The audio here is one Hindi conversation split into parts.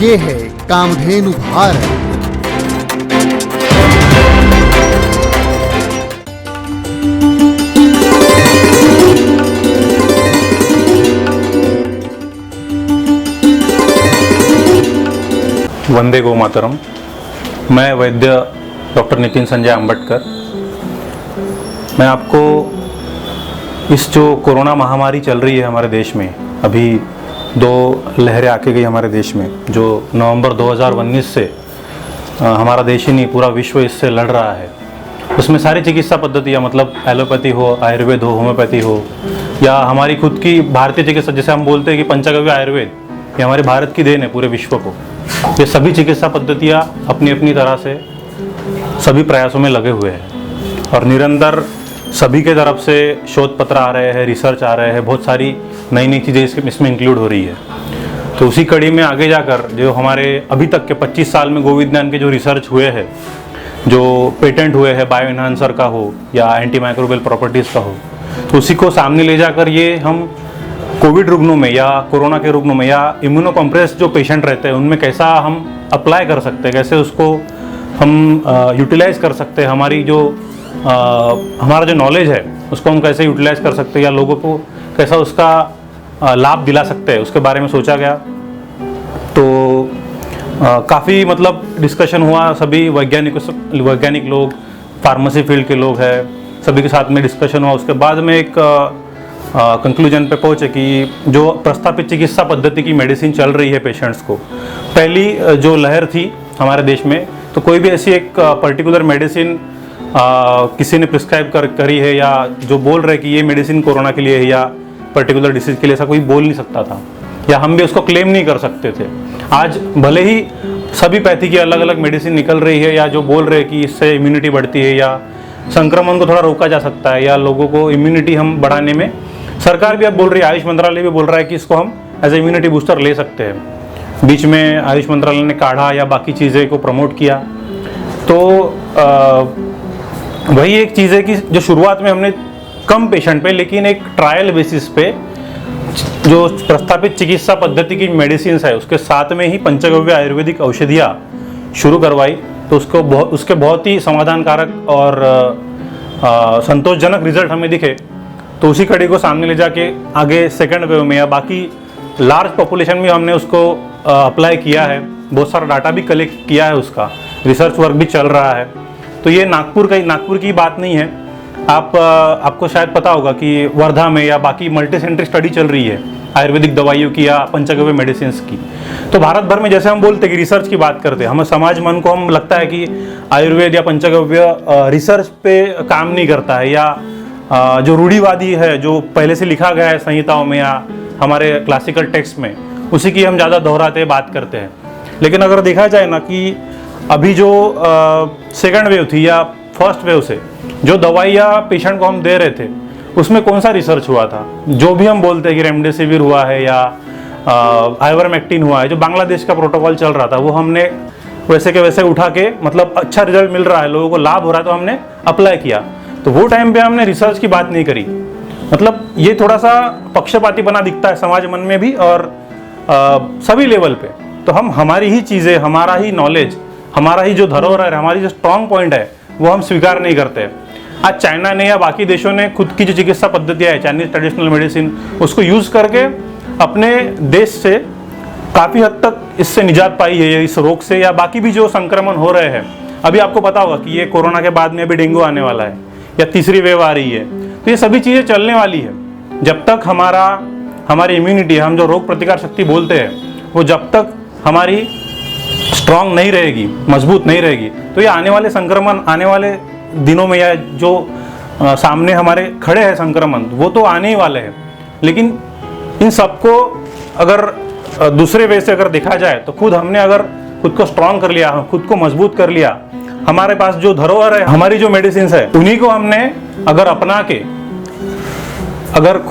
ये है कामधेनु भारत। वंदे गो मातरम। मैं वैद्य डॉक्टर नितिन संजय अंबटकर। मैं आपको इस जो कोरोना महामारी चल रही है हमारे देश में, अभी 2 लहरें आके गई हमारे देश में, जो नवंबर 2019 से हमारा देश ही नहीं पूरा विश्व इससे लड़ रहा है। उसमें सारी चिकित्सा पद्धतियाँ, मतलब एलोपैथी हो, आयुर्वेद हो, होम्योपैथी हो, या हमारी खुद की भारतीय चिकित्सा, जैसे हम बोलते हैं कि पंचगव्य आयुर्वेद, ये हमारे भारत की देन है पूरे विश्व को। ये सभी चिकित्सा पद्धतियाँ अपनी अपनी तरह से सभी प्रयासों में लगे हुए हैं और निरंतर सभी के तरफ से शोध पत्र आ रहे हैं, रिसर्च आ रहे हैं, बहुत सारी नई नई चीज़ें इसमें इंक्लूड हो रही है। तो उसी कड़ी में आगे जाकर जो हमारे अभी तक के 25 साल में गो विज्ञान के जो रिसर्च हुए हैं, जो पेटेंट हुए हैं, बायो एनहांसर का हो या एंटी माइक्रोबियल प्रॉपर्टीज़ का हो, तो उसी को सामने ले जाकर ये हम कोविड रुग्णों में या कोरोना के रुग्णों में या इम्यूनो कॉम्प्रेस जो पेशेंट रहते हैं उनमें कैसा हम अप्लाई कर सकते हैं, कैसे उसको हम यूटिलाइज कर सकते हैं, हमारी जो हमारा जो नॉलेज है उसको हम कैसे यूटिलाइज कर सकते हैं या लोगों को कैसा उसका लाभ दिला सकते हैं, उसके बारे में सोचा गया। तो काफ़ी मतलब डिस्कशन हुआ, सभी वैज्ञानिक लोग, फार्मेसी फील्ड के लोग हैं, सभी के साथ में डिस्कशन हुआ। उसके बाद में एक कंक्लूजन पे पहुँचे कि जो प्रस्तावित चिकित्सा पद्धति की मेडिसिन चल रही है पेशेंट्स को, पहली जो लहर थी हमारे देश में, तो कोई भी ऐसी एक पर्टिकुलर मेडिसिन किसी ने प्रिस्क्राइब करी है या जो बोल रहे कि ये मेडिसिन कोरोना के लिए है या पर्टिकुलर डिसीज के लिए, ऐसा कोई बोल नहीं सकता था या हम भी उसको क्लेम नहीं कर सकते थे। आज भले ही सभी पैथी की अलग अलग मेडिसिन निकल रही है या जो बोल रहे कि इससे इम्यूनिटी बढ़ती है या संक्रमण को थोड़ा रोका जा सकता है या लोगों को इम्यूनिटी हम बढ़ाने में, सरकार भी अब बोल रही है, आयुष मंत्रालय भी बोल रहा है कि इसको हम एज ए इम्यूनिटी बूस्टर ले सकते हैं। बीच में आयुष मंत्रालय ने काढ़ा या बाकी चीज़ें को प्रमोट किया। तो वही एक चीज़ है कि जो शुरुआत में हमने कम पेशेंट पे, लेकिन एक ट्रायल बेसिस पे जो प्रस्तावित चिकित्सा पद्धति की मेडिसिन है उसके साथ में ही पंचगव्य आयुर्वेदिक औषधियाँ शुरू करवाई, तो उसके बहुत ही समाधानकारक और संतोषजनक रिजल्ट हमें दिखे। तो उसी कड़ी को सामने ले जाके आगे सेकेंड वेव में या बाकी लार्ज पॉपुलेशन में हमने उसको अप्लाई किया है, बहुत सारा डाटा भी कलेक्ट किया है, उसका रिसर्च वर्क भी चल रहा है। तो ये नागपुर की बात नहीं है, आपको शायद पता होगा कि वर्धा में या बाकी मल्टी सेंट्री स्टडी चल रही है आयुर्वेदिक दवाइयों की या पंचगव्य मेडिसिन की। तो भारत भर में जैसे हम बोलते हैं कि रिसर्च की बात करते हैं, हमें समाज मन को हम लगता है कि आयुर्वेद या पंचगव्य रिसर्च पे काम नहीं करता है या जो रूढ़िवादी है, जो पहले से लिखा गया है संहिताओं में या हमारे क्लासिकल टेक्स्ट में, उसी की हम ज़्यादा दोहराते बात करते हैं। लेकिन अगर देखा जाए ना कि अभी जो सेकंड वेव थी या फर्स्ट वेव से जो दवाइयाँ पेशेंट को हम दे रहे थे उसमें कौन सा रिसर्च हुआ था? जो भी हम बोलते हैं कि रेमडेसिविर हुआ है या आइवरमेक्टिन हुआ है, जो बांग्लादेश का प्रोटोकॉल चल रहा था, वो हमने वैसे के वैसे उठा के, मतलब अच्छा रिजल्ट मिल रहा है, लोगों को लाभ हो रहा है, तो हमने अप्लाई किया। तो वो टाइम पे हमने रिसर्च की बात नहीं करी। मतलब ये थोड़ा सा पक्षपाती बना दिखता है समाज मन में भी और सभी लेवल पे। तो हम हमारी ही चीज़ें, हमारा ही नॉलेज, हमारा ही जो धरोहर है, हमारी जो स्ट्रॉन्ग पॉइंट है, वो हम स्वीकार नहीं करते। आज चाइना ने या बाकी देशों ने खुद की जो चिकित्सा पद्धतियाँ है, चाइनीज ट्रेडिशनल मेडिसिन, उसको यूज़ करके अपने देश से काफ़ी हद तक इससे निजात पाई है, इस रोग से या बाकी भी जो संक्रमण हो रहे हैं। अभी आपको पता होगा कि ये कोरोना के बाद में अभी डेंगू आने वाला है या तीसरी वेव आ रही है। तो ये सभी चीज़ें चलने वाली है। जब तक हमारी इम्यूनिटी, हम जो रोग प्रतिकार शक्ति बोलते हैं, वो जब तक हमारी स्ट्रांग नहीं रहेगी, मजबूत नहीं रहेगी, तो ये आने वाले संक्रमण, आने वाले दिनों में या जो सामने हमारे खड़े हैं संक्रमण, वो तो आने ही वाले हैं। लेकिन इन सबको अगर दूसरे वे से अगर देखा जाए तो हमने अगर खुद को स्ट्रांग कर लिया, खुद को मजबूत कर लिया, हमारे पास जो धरोहर है, हमारी जो मेडिसिन है, उन्हीं को हमने अगर अपना के अगर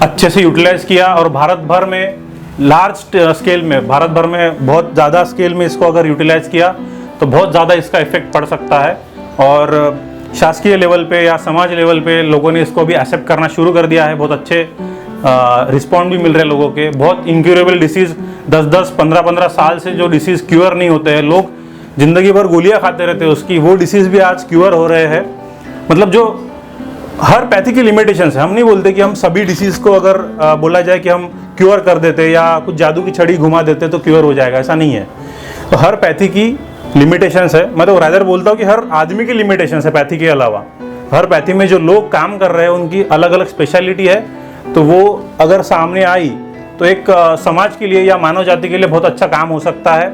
अच्छे से यूटिलाइज किया और भारत भर में लार्ज स्केल में, भारत भर में बहुत ज़्यादा स्केल में इसको अगर यूटिलाइज किया तो बहुत ज़्यादा इसका इफेक्ट पड़ सकता है। और शासकीय लेवल पे या समाज लेवल पे लोगों ने इसको भी एक्सेप्ट करना शुरू कर दिया है। बहुत अच्छे रिस्पॉन्ड भी मिल रहे हैं लोगों के। बहुत इनक्यूरेबल डिसीज 10-10, 15-15 साल से जो डिसीज क्योर नहीं होते हैं, लोग जिंदगी भर गोलियां खाते रहते हैं उसकी, वो डिसीज भी आज क्योर हो रहे हैं। मतलब जो हर पैथी की लिमिटेशन है। हम नहीं बोलते कि हम सभी डिसीज को अगर बोला जाए कि हम क्योर कर देते या कुछ जादू की छड़ी घुमा देते तो क्योर हो जाएगा, ऐसा नहीं है। तो हर पैथी की लिमिटेशंस है। मैं तो रादर बोलता हूँ कि हर आदमी की लिमिटेशंस है पैथी के अलावा। हर पैथी में जो लोग काम कर रहे हैं उनकी अलग अलग स्पेशलिटी है, तो वो अगर सामने आई तो एक समाज के लिए या मानव जाति के लिए बहुत अच्छा काम हो सकता है।